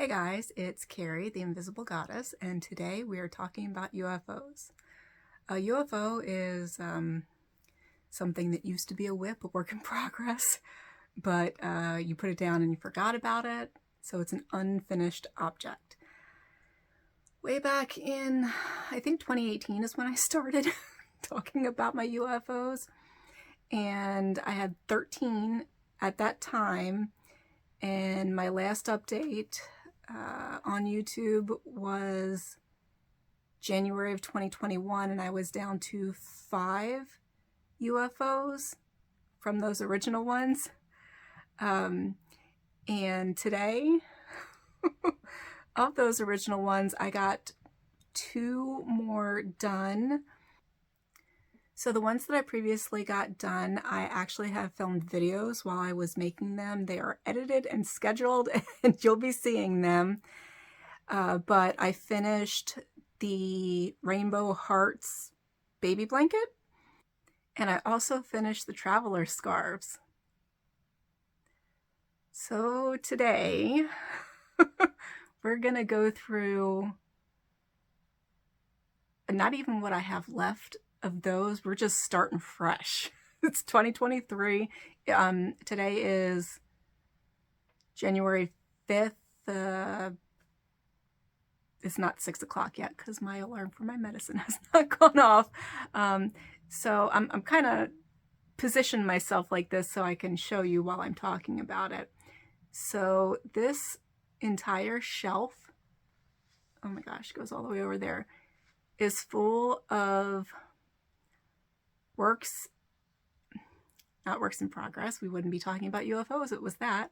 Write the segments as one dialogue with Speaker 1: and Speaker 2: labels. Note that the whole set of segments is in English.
Speaker 1: Hey guys, it's Carrie, the Invisible Goddess, and today we are talking about UFOs. A UFO is something that used to be a whip, a work in progress, but you put it down and you forgot about it, so it's an unfinished object. Way back in, I think 2018 is when I started talking about my UFOs, and I had 13 at that time, and my last update on YouTube was January of 2021, and I was down to 5 UFOs from those original ones. And today, of those original ones, I got 2 more done. So the ones that I previously got done, I actually have filmed videos while I was making them. They are edited and scheduled, and you'll be seeing them. But I finished the Rainbow Hearts baby blanket, and I also finished the Traveler Scarves. So today, we're gonna go through not even what I have left of those. We're just starting fresh. It's 2023. Today is January 5th. It's not 6 o'clock yet because my alarm for my medicine has not gone off. So I'm kind of positioned myself like this so I can show you while I'm talking about it. So this entire shelf, oh my gosh, goes all the way over there, is full of not works in progress. We wouldn't be talking about UFOs if it was that.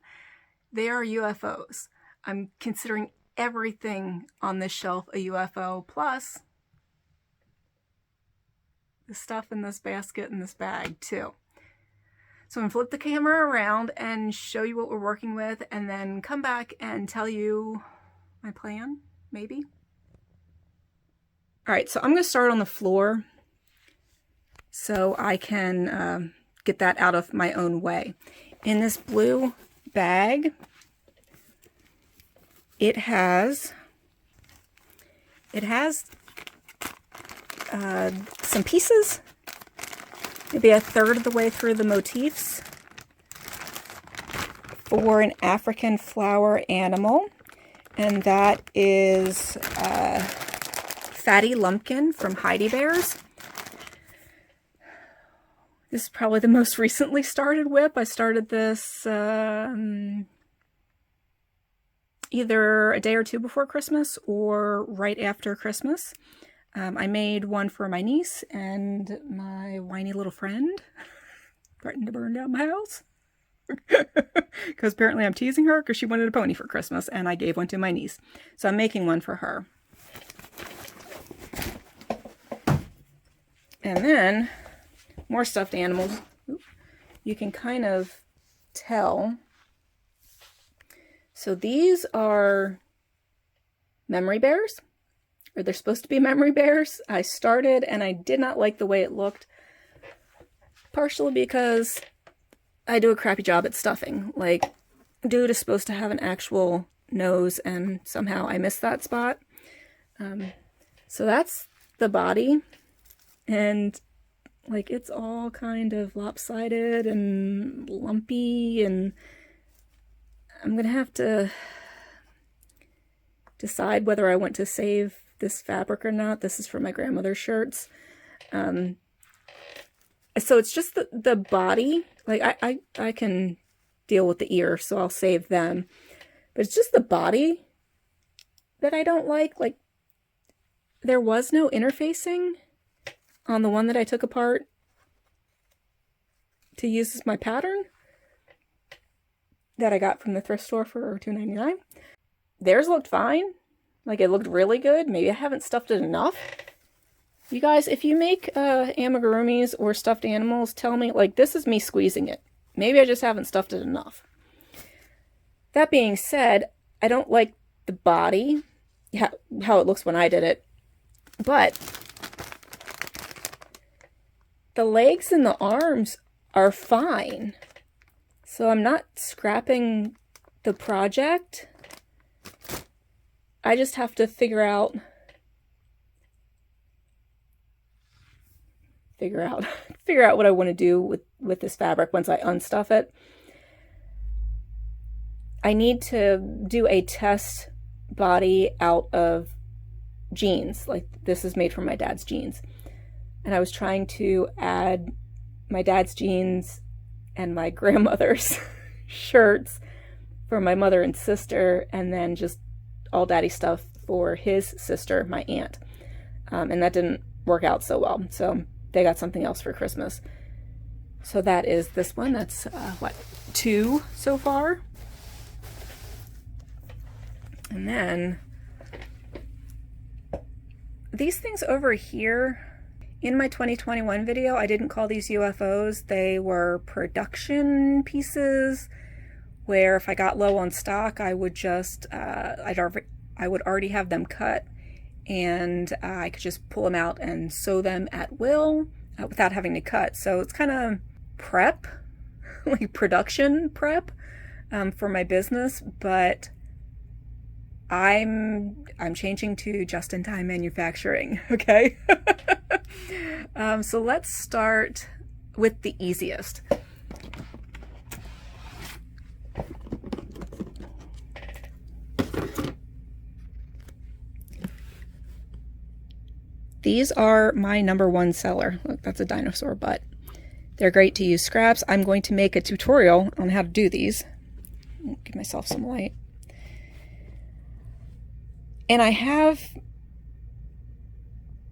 Speaker 1: They are UFOs. I'm considering everything on this shelf a UFO, plus the stuff in this basket and this bag too. So I'm gonna flip the camera around and show you what we're working with, and then come back and tell you my plan, maybe. All right, so I'm gonna start on the floor so I can get that out of my own way. In this blue bag, it has some pieces, maybe a third of the way through the motifs, for an African flower animal, and that is Fatty Lumpkin from Heidi Bears. This is probably the most recently started whip. I started this either a day or two before Christmas or right after Christmas. I made one for my niece and my whiny little friend, threatened to burn down my house. Because apparently I'm teasing her because she wanted a pony for Christmas, and I gave one to my niece. So I'm making one for her. And then more stuffed animals. You can kind of tell. So these are memory bears, or they're supposed to be memory bears. I started and I did not like the way it looked, partially because I do a crappy job at stuffing. Like, dude is supposed to have an actual nose, and somehow I missed that spot. So that's the body, and like, it's all kind of lopsided and lumpy, and I'm gonna have to decide whether I want to save this fabric or not. This is for my grandmother's shirts. So it's just the body. Like, I can deal with the ear, so I'll save them. But it's just the body that I don't like. Like, there was no interfacing on the one that I took apart to use as my pattern that I got from the thrift store for $2.99. Theirs looked fine. Like, it looked really good. Maybe I haven't stuffed it enough. You guys, if you make amigurumis or stuffed animals, tell me. Like, this is me squeezing it. Maybe I just haven't stuffed it enough. That being said, I don't like the body, how it looks when I did it. But the legs and the arms are fine. So I'm not scrapping the project. I just have to figure out what I want to do with this fabric once I unstuff it. I need to do a test body out of jeans. Like, this is made from my dad's jeans. And I was trying to add my dad's jeans and my grandmother's shirts for my mother and sister, and then just all daddy stuff for his sister, my aunt. And that didn't work out so well. So they got something else for Christmas. So that is this one. That's, what, 2 so far? And then these things over here, in my 2021 video, I didn't call these UFOs. They were production pieces where if I got low on stock, I would just, I would already have them cut, and I could just pull them out and sew them at will without having to cut. So it's kind of prep, like production prep for my business, but I'm changing to just-in-time manufacturing, okay? So let's start with the easiest. These are my #1 seller. Look, that's a dinosaur butt. They're great to use scraps. I'm going to make a tutorial on how to do these. Give myself some light. And I have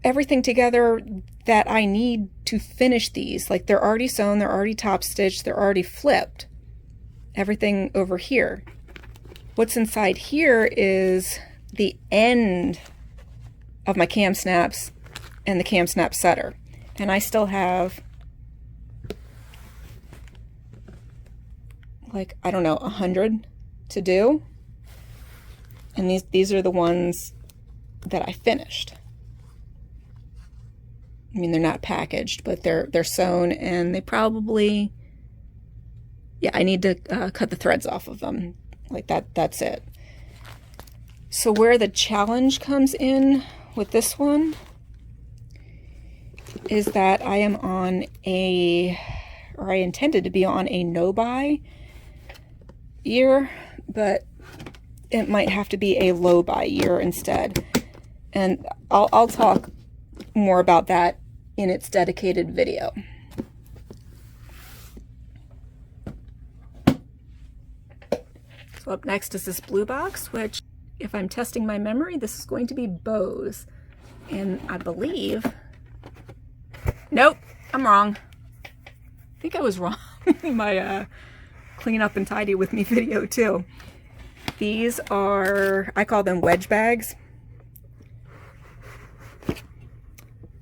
Speaker 1: everything together that I need to finish these. Like, they're already sewn, they're already top stitched, they're already flipped. Everything over here. What's inside here is the end of my cam snaps and the cam snap setter. And I still have, like, I don't know, 100 to do. And these are the ones that I finished. I mean, they're not packaged, but they're sewn, and they probably, yeah, I need to cut the threads off of them. Like that's it. So where the challenge comes in with this one is that I am on I intended to be on a no-buy year, but it might have to be a low-buy year instead. And I'll talk more about that in its dedicated video. So up next is this blue box, which, if I'm testing my memory, this is going to be bows. And I believe, nope, I'm wrong. I think I was wrong in my clean up and tidy with me video too. These are, I call them wedge bags.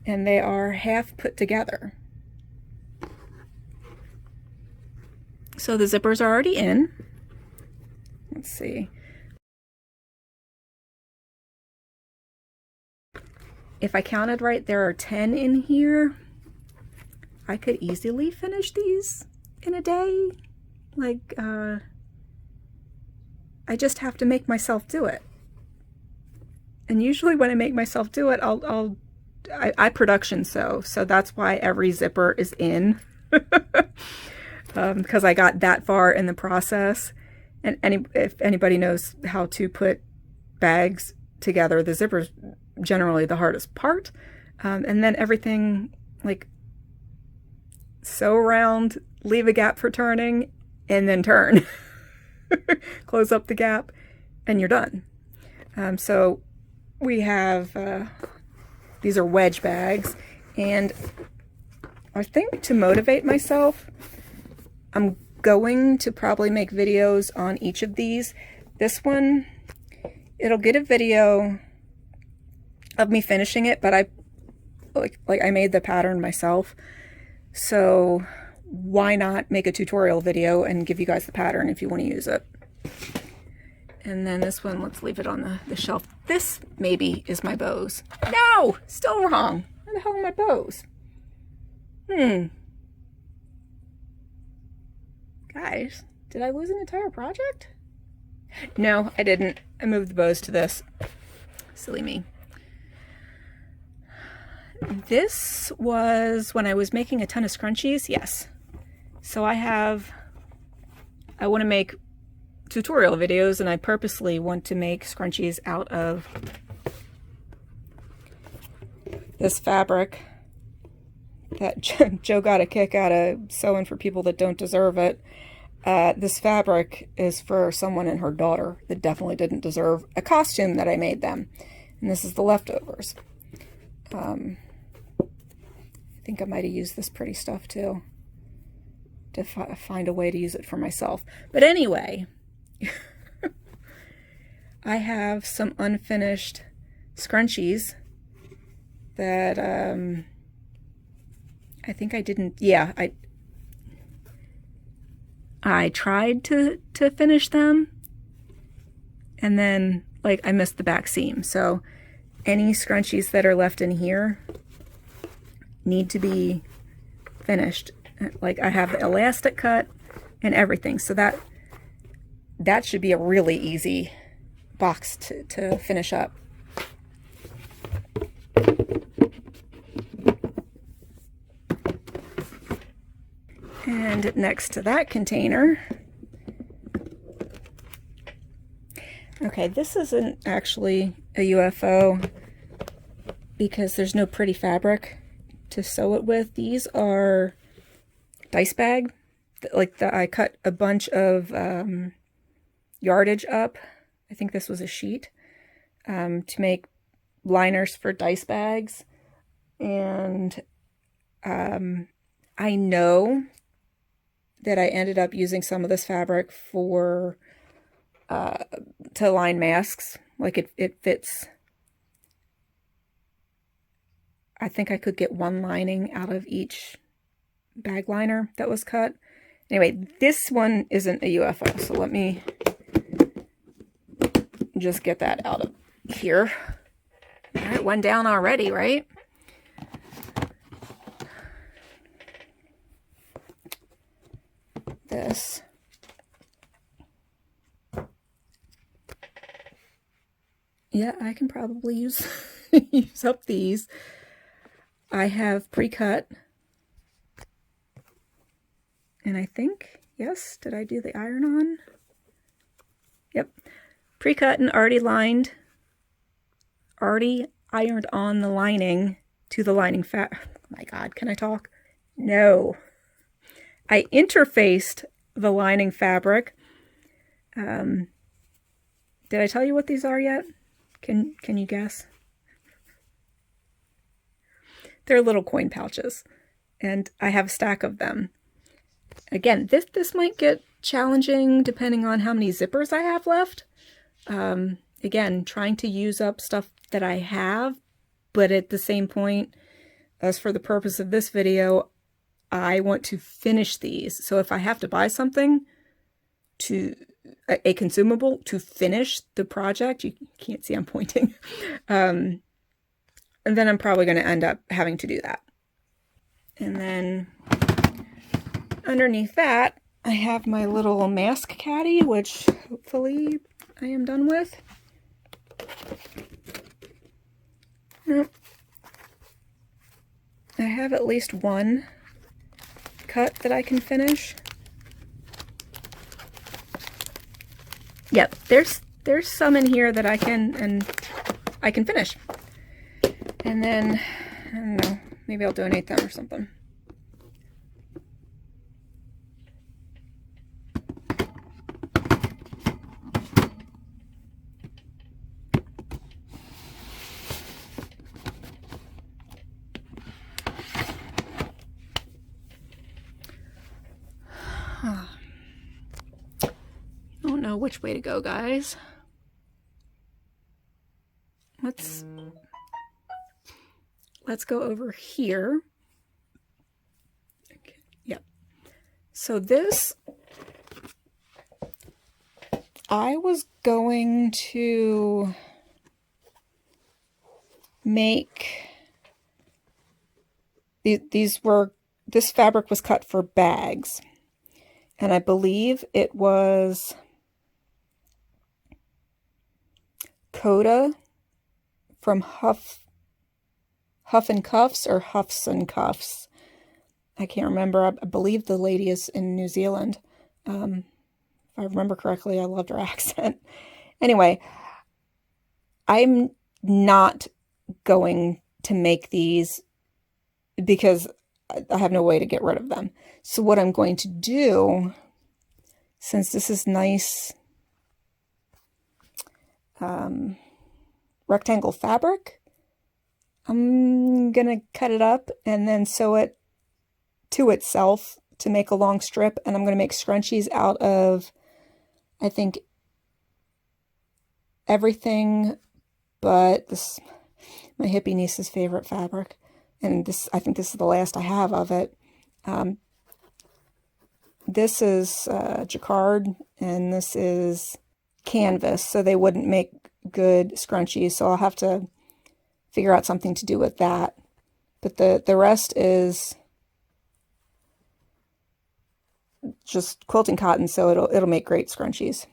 Speaker 1: And they are half put together. So the zippers are already in. Let's see. If I counted right, there are 10 in here. I could easily finish these in a day. Like, I just have to make myself do it. And usually when I make myself do it, I production sew, so that's why every zipper is in. Because I got that far in the process. And if anybody knows how to put bags together, the zipper's generally the hardest part. And then everything, like, sew around, leave a gap for turning, and then turn. Close up the gap, and you're done. So we have, these are wedge bags, and I think to motivate myself, I'm going to probably make videos on each of these. This one, it'll get a video of me finishing it, but I made the pattern myself. So why not make a tutorial video and give you guys the pattern if you want to use it. And then this one, let's leave it on the shelf. This maybe is my bows. No, still wrong. Where the hell are my bows? Guys, did I lose an entire project? No, I didn't. I moved the bows to this. Silly me. This was when I was making a ton of scrunchies. Yes. So I want to make tutorial videos, and I purposely want to make scrunchies out of this fabric that Joe got a kick out of sewing for people that don't deserve it. This fabric is for someone and her daughter that definitely didn't deserve a costume that I made them. And this is the leftovers. I think I might have used this pretty stuff too, to find a way to use it for myself. But anyway, I have some unfinished scrunchies that I think I didn't, yeah, I tried to finish them, and then like I missed the back seam. So any scrunchies that are left in here need to be finished. Like I have the elastic cut and everything, so that should be a really easy box to finish up. And next to that container, okay, this isn't actually a UFO because there's no pretty fabric to sew it with. These are dice bag. I cut a bunch of yardage up. I think this was a sheet to make liners for dice bags. And I know that I ended up using some of this fabric for to line masks. Like it fits. I think I could get one lining out of each bag liner that was cut. Anyway, this one isn't a UFO, so let me just get that out of here. All right, one down already, right? This. Yeah, I can probably use use up these. I have pre-cut. And I think, yes, did I do the iron on? Yep. Pre-cut and already lined. Already ironed on the lining to the lining oh my God, can I talk? No. I interfaced the lining fabric. Did I tell you what these are yet? Can you guess? They're little coin pouches, and I have a stack of them. Again, this might get challenging depending on how many zippers I have left. Again, trying to use up stuff that I have, but at the same point, as for the purpose of this video, I want to finish these. So if I have to buy something a consumable to finish the project, you can't see I'm pointing, and then I'm probably going to end up having to do that. And then underneath that, I have my little mask caddy, which hopefully I am done with. Nope. I have at least one cut that I can finish. Yep, there's some in here that I can finish. And then, I don't know, maybe I'll donate them or something. I don't know which way to go, guys. Let's go over here. Okay. Yep. So this, I was going to make, this fabric was cut for bags. And I believe it was Coda from Huff and Cuffs or Huffs and Cuffs. I can't remember. I believe the lady is in New Zealand. If I remember correctly, I loved her accent. Anyway, I'm not going to make these because I have no way to get rid of them. So what I'm going to do, since this is nice rectangle fabric, I'm going to cut it up and then sew it to itself to make a long strip. And I'm going to make scrunchies out of, I think, everything but this, my hippie niece's favorite fabric. And this, I think this is the last I have of it. This is jacquard and this is canvas, so they wouldn't make good scrunchies. So I'll have to figure out something to do with that. But the rest is just quilting cotton, so it'll make great scrunchies.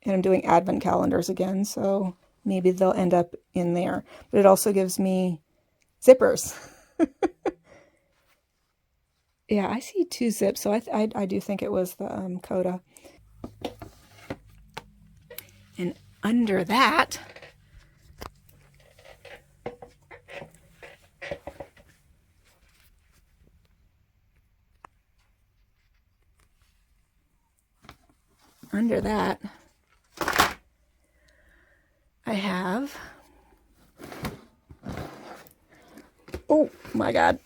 Speaker 1: And I'm doing advent calendars again, so maybe they'll end up in there. But it also gives me zippers. Yeah, I see 2 zips, so I do think it was the coda. And under that, I have, oh my God,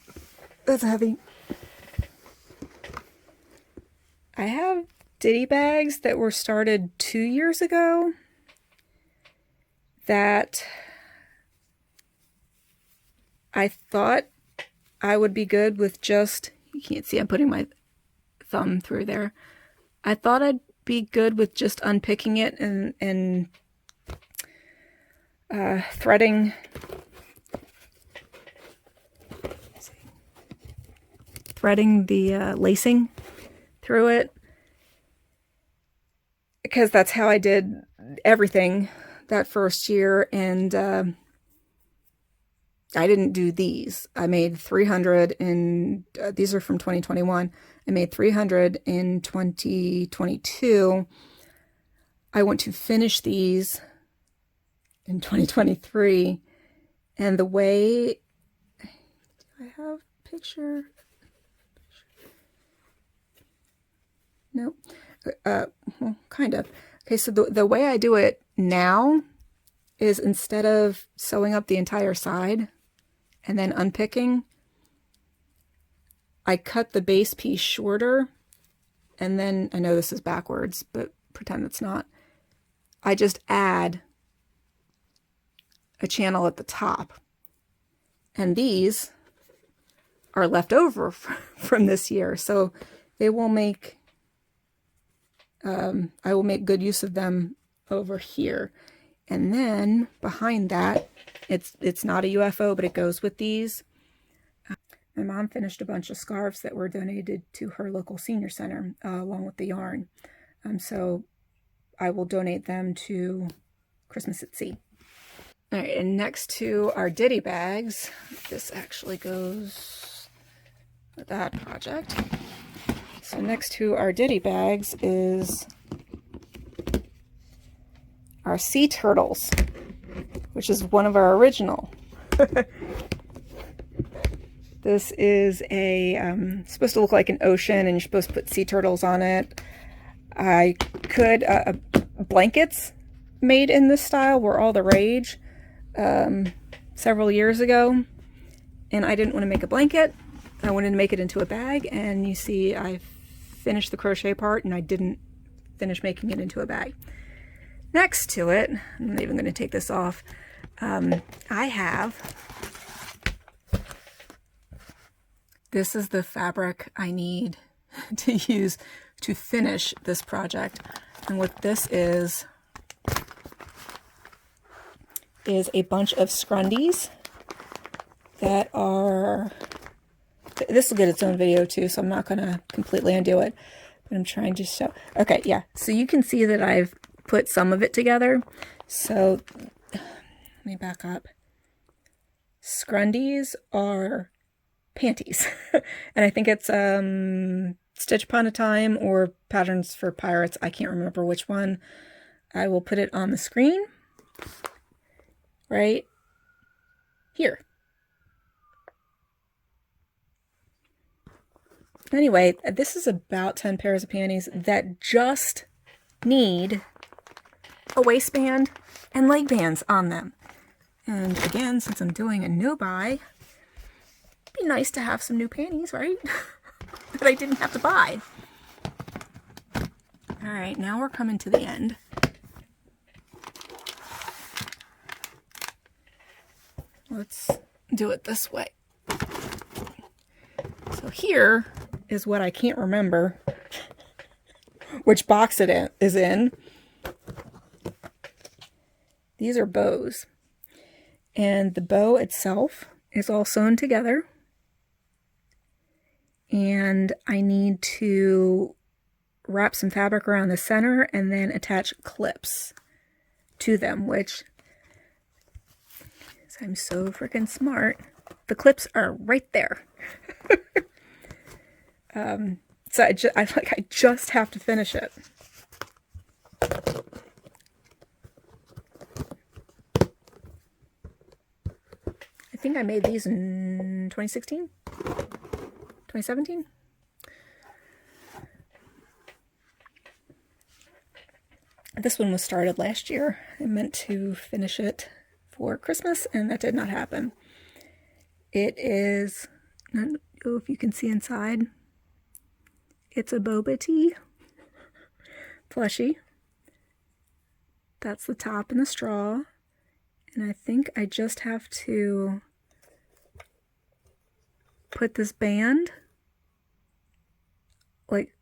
Speaker 1: that's heavy. I have ditty bags that were started 2 years ago that I thought I would be good with just, you can't see, I'm putting my thumb through there. I thought I'd be good with just unpicking it and threading the lacing through it, because that's how I did everything that first year. And I didn't do these. I made 300 in, these are from 2021. I made 300 in 2022. I want to finish these in 2023. And the way, do I have a picture? No. Well, kind of. Okay, so the way I do it now is, instead of sewing up the entire side and then unpicking, I cut the base piece shorter, and then, I know this is backwards, but pretend it's not. I just add a channel at the top. And these are left over from this year, so they will make, I will make good use of them over here. And then behind that, it's not a UFO, but it goes with these. My mom finished a bunch of scarves that were donated to her local senior center, along with the yarn. So I will donate them to Christmas at Sea. All right, and next to our ditty bags, this actually goes with that project. So next to our ditty bags is our sea turtles, which is one of our original. This is supposed to look like an ocean, and you're supposed to put sea turtles on it. I could, blankets made in this style were all the rage several years ago, and I didn't want to make a blanket. I wanted to make it into a bag, and you see I finished the crochet part, and I didn't finish making it into a bag. Next to it, I'm not even going to take this off, I have, this is the fabric I need to use to finish this project. And what this is a bunch of scrundies that are, this will get its own video too, so I'm not going to completely undo it, but I'm trying to show. Okay, yeah, so you can see that I've put some of it together. So let me back up. Scrundies are panties. And I think it's Stitch Upon a Time or Patterns for Pirates. I can't remember which one. I will put it on the screen right here. Anyway, this is about 10 pairs of panties that just need a waistband and leg bands on them. And again, since I'm doing a new buy, it'd be nice to have some new panties, right? That I didn't have to buy. All right, now we're coming to the end. Let's do it this way. So here is what I can't remember which box it is in. These are bows. And the bow itself is all sewn together. And I need to wrap some fabric around the center and then attach clips to them, which, I'm so freaking smart, the clips are right there. So I just have to finish it. I think I made these in 2016, 2017. This one was started last year. I meant to finish it for Christmas, and that did not happen. It is, I don't know if you can see inside, it's a boba tea plushie. That's the top and the straw. And I think I just have to put this band like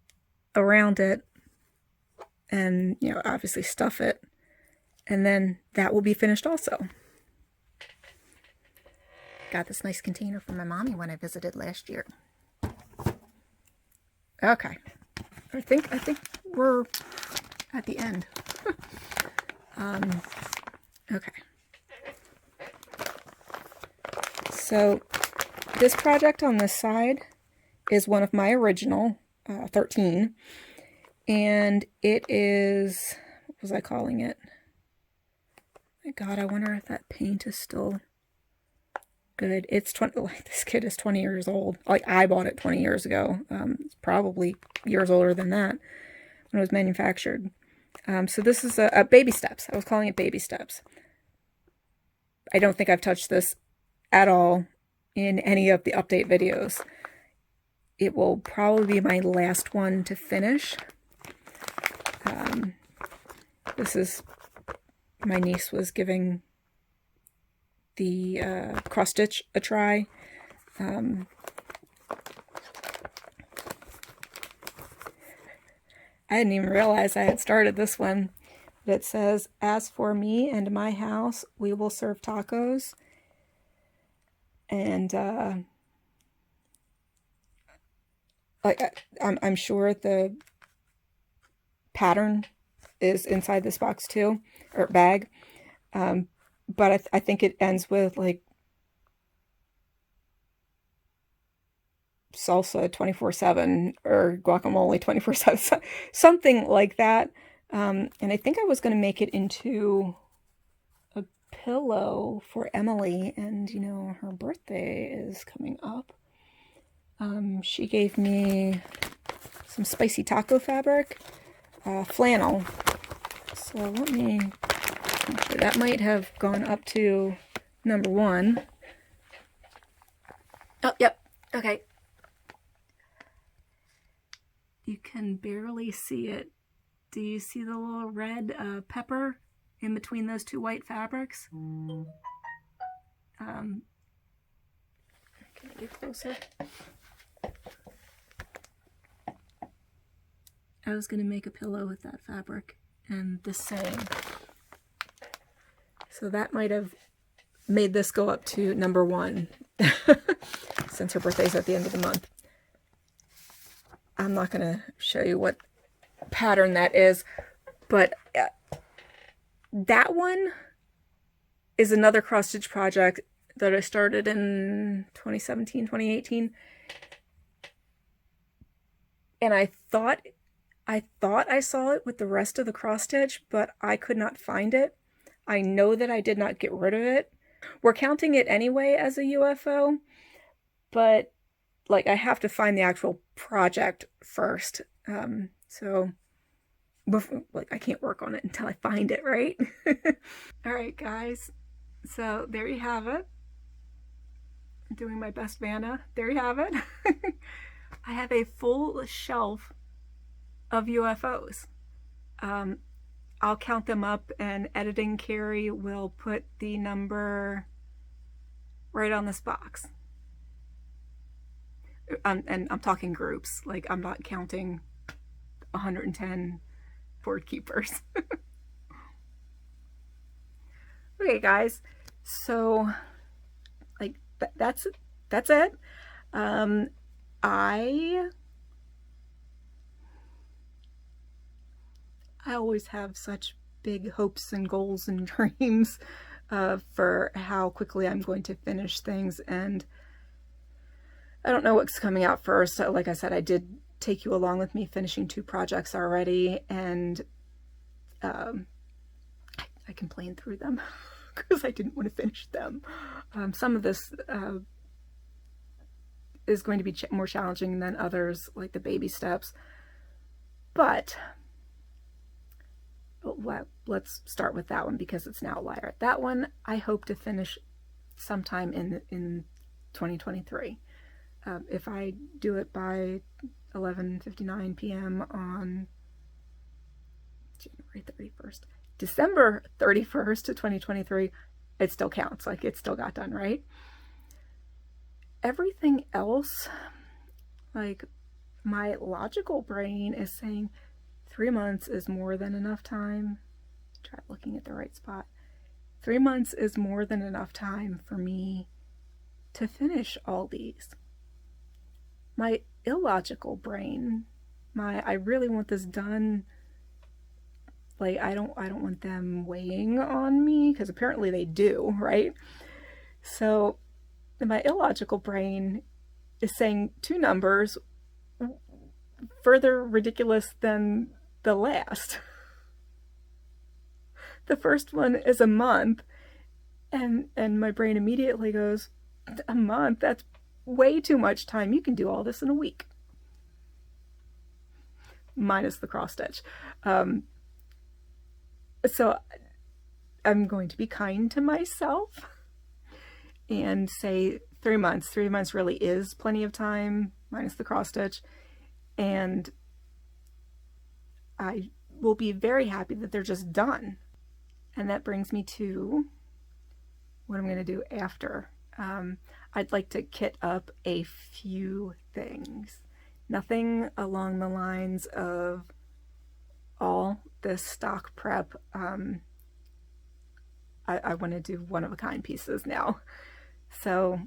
Speaker 1: around it and, you know, obviously stuff it. And then that will be finished also. Got this nice container from my mommy when I visited last year. Okay. I think we're at the end. Okay. So this project on this side is one of my original 13. And it is, what was I calling it? My God, I wonder if that paint is still good. It's 20, like, this kit is 20 years old. Like, I bought it 20 years ago. It's probably years older than that when it was manufactured. So this is a Baby Steps. I was calling it Baby Steps. I don't think I've touched this at all in any of the update videos. It will probably be my last one to finish. This is, my niece was giving the cross stitch a try. I didn't even realize I had started this one. But it says, "As for me and my house, we will serve tacos." And I'm sure the pattern is inside this box too, or bag. But I think it ends with like salsa 24/7 or guacamole 24/7, something like that. And I think I was going to make it into a pillow for Emily, and you know, her birthday is coming up. She gave me some spicy taco fabric, flannel. So let me, actually, that might have gone up to number 1. Oh, yep, okay. You can barely see it. Do you see the little red pepper in between those two white fabrics? Can I get closer? I was going to make a pillow with that fabric and this saying. So that might have made this go up to number 1 since her birthday's at the end of the month. I'm not going to show you what pattern that is, but that one is another cross-stitch project that I started in 2017, 2018. And I thought I saw it with the rest of the cross-stitch, but I could not find it. I know that I did not get rid of it. We're counting it anyway as a UFO, but like I have to find the actual project first. So before, like I can't work on it until I find it, right? All right, guys. So there you have it. I'm doing my best Vanna. There you have it. I have a full shelf of UFOs. I'll count them up, and editing Carrie will put the number right on this box. And I'm talking groups, like I'm not counting 110 board keepers. Okay, guys, so like that's it. I always have such big hopes and goals and dreams for how quickly I'm going to finish things, and I don't know what's coming out first. Like I said, I did take you along with me finishing 2 projects already, and I complained through them because I didn't want to finish them. Some of this is going to be more challenging than others, like the baby steps, but let's start with that one because it's an outlier. That one I hope to finish sometime in 2023. If I do it by 11:59 p.m. on January 31st, December 31st to 2023, it still counts. Like it still got done, right? Everything else, like my logical brain is saying 3 months is more than enough time. Try looking at the right spot. 3 months is more than enough time for me to finish all these. My illogical brain, I really want this done. Like I don't want them weighing on me, because apparently they do, right? So my illogical brain is saying 2 numbers further ridiculous than the last. The first one is a month, and my brain immediately goes, a month? That's way too much time. You can do all this in a week. Minus the cross stitch. So I'm going to be kind to myself and say 3 months. 3 months really is plenty of time, minus the cross stitch. And I will be very happy that they're just done. And that brings me to what I'm going to do after. I'd like to kit up a few things. Nothing along the lines of all this stock prep. I want to do one-of-a-kind pieces now. So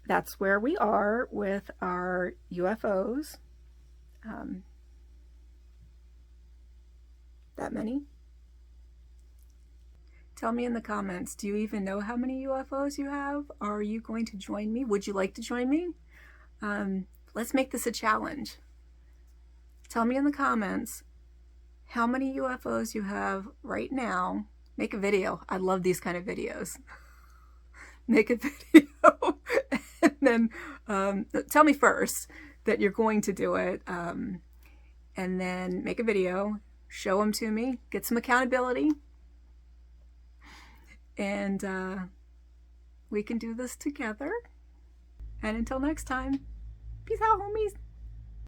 Speaker 1: that's where we are with our UFOs. That many? Tell me in the comments, do you even know how many UFOs you have? Are you going to join me? Would you like to join me? Let's make this a challenge. Tell me in the comments how many UFOs you have right now. Make a video. I love these kind of videos. Make a video and then tell me first that you're going to do it, and then make a video, show them to me, get some accountability, and we can do this together. And until next time, peace out, homies.